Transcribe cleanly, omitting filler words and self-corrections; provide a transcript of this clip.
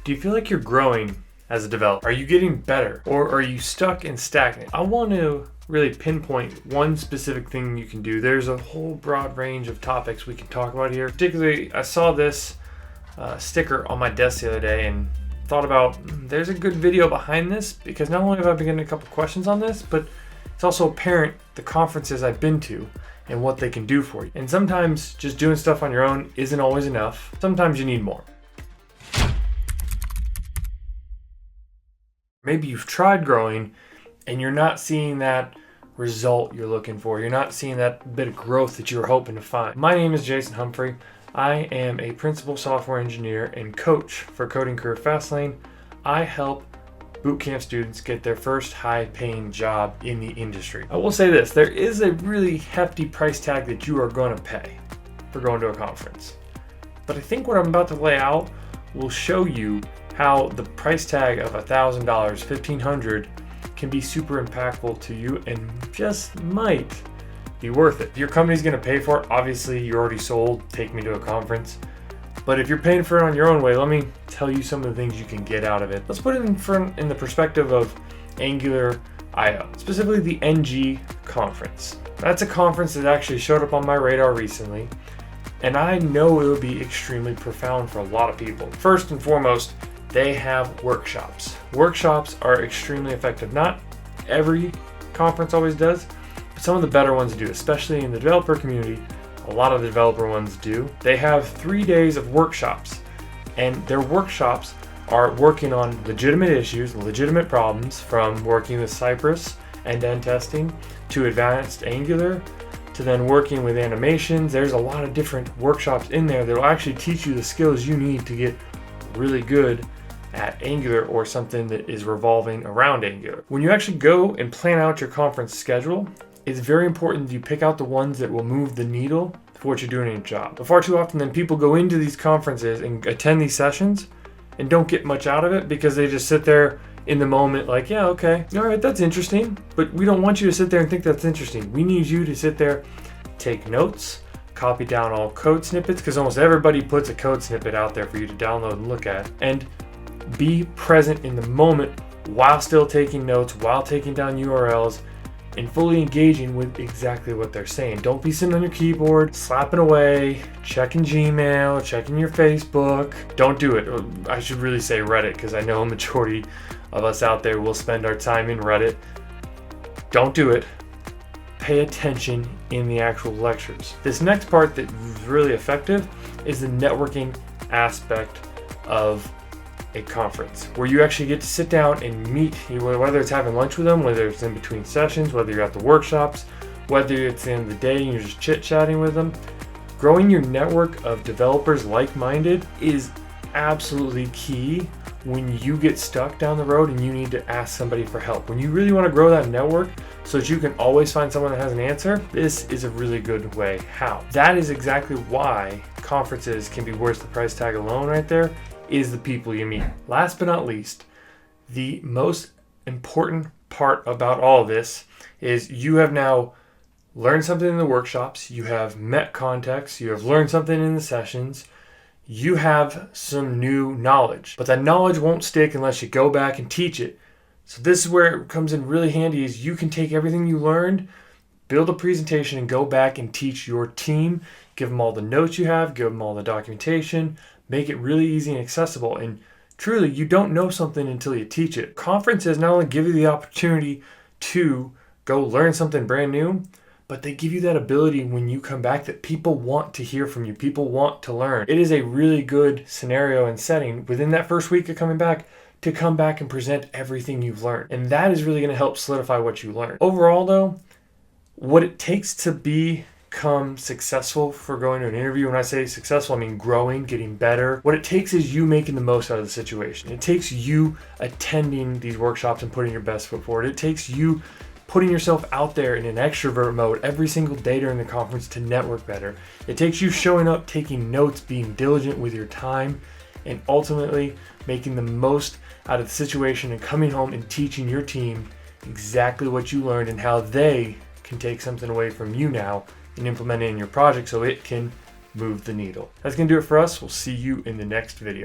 Do you feel like you're growing as a developer? Are you getting better, or are you stuck and stagnant? I want to really pinpoint one specific thing you can do. There's a whole broad range of topics we can talk about here. Particularly, I saw this sticker on my desk the other day and thought about there's a good video behind this, because not only have I been getting a couple questions on this, but it's also apparent the conferences I've been to and what they can do for you. And sometimes just doing stuff on your own isn't always enough. Sometimes you need more. Maybe you've tried growing and you're not seeing that result you're looking for. You're not seeing that bit of growth that you were hoping to find. My name is Jason Humphrey. I am a principal software engineer and coach for Coding Career Fastlane. I help bootcamp students get their first high-paying job in the industry. I will say this, there is a really hefty price tag that you are going to pay for going to a conference. But I think what I'm about to lay out will show you how the price tag of $1,000, $1,500 can be super impactful to you and just might be worth it. If your company's going to pay for it, obviously you're already sold, take me to a conference. But if you're paying for it on your own way, let me tell you some of the things you can get out of it. Let's put it in the perspective of Angular I/O, specifically the NG conference. That's a conference that actually showed up on my radar recently, and I know it will be extremely profound for a lot of people. First and foremost, they have workshops. Workshops are extremely effective. Not every conference always does, but some of the better ones do, especially in the developer community. A lot of the developer ones do. They have 3 days of workshops, and their workshops are working on legitimate issues, legitimate problems, from working with Cypress end-to-end testing to advanced Angular to then working with animations. There's a lot of different workshops in there that will actually teach you the skills you need to get really good at Angular or something that is revolving around Angular. When you actually go and plan out your conference schedule, it's very important that you pick out the ones that will move the needle for what you're doing in your job. But far too often then people go into these conferences and attend these sessions and don't get much out of it because they just sit there in the moment like, yeah, okay, all right, that's interesting. But we don't want you to sit there and think that's interesting. We need you to sit there, take notes, copy down all code snippets, because almost everybody puts a code snippet out there for you to download and look at, and be present in the moment while still taking notes, while taking down URLs, and fully engaging with exactly what they're saying. Don't be sitting on your keyboard, slapping away, checking Gmail, checking your Facebook. Don't do it. I should really say Reddit, because I know a majority of us out there will spend our time in Reddit. Don't do it. Pay attention in the actual lectures. This next part that is really effective is the networking aspect of a conference, where you actually get to sit down and meet, whether it's having lunch with them, whether it's in between sessions, whether you're at the workshops, whether it's the end of the day and you're just chit-chatting with them. Growing your network of developers like-minded is absolutely key when you get stuck down the road and you need to ask somebody for help. When you really want to grow that network so that you can always find someone that has an answer, this is a really good way. How? That is exactly why conferences can be worth the price tag alone right there, is the people you meet. Last but not least, the most important part about all of this is you have now learned something in the workshops, you have met context, you have learned something in the sessions, you have some new knowledge. But that knowledge won't stick unless you go back and teach it. So this is where it comes in really handy, is you can take everything you learned, build a presentation, and go back and teach your team. Give them all the notes you have, give them all the documentation, make it really easy and accessible. And truly, you don't know something until you teach it. Conferences not only give you the opportunity to go learn something brand new, but they give you that ability when you come back that people want to hear from you. People want to learn. It is a really good scenario and setting within that first week of coming back to come back and present everything you've learned. And that is really going to help solidify what you learned. Overall though, what it takes to become successful for going to an interview, when I say successful, I mean growing, getting better. What it takes is you making the most out of the situation. It takes you attending these workshops and putting your best foot forward. It takes you putting yourself out there in an extrovert mode every single day during the conference to network better. It takes you showing up, taking notes, being diligent with your time, and ultimately making the most out of the situation and coming home and teaching your team exactly what you learned and how they can take something away from you now and implement it in your project so it can move the needle. That's going to do it for us. We'll see you in the next video.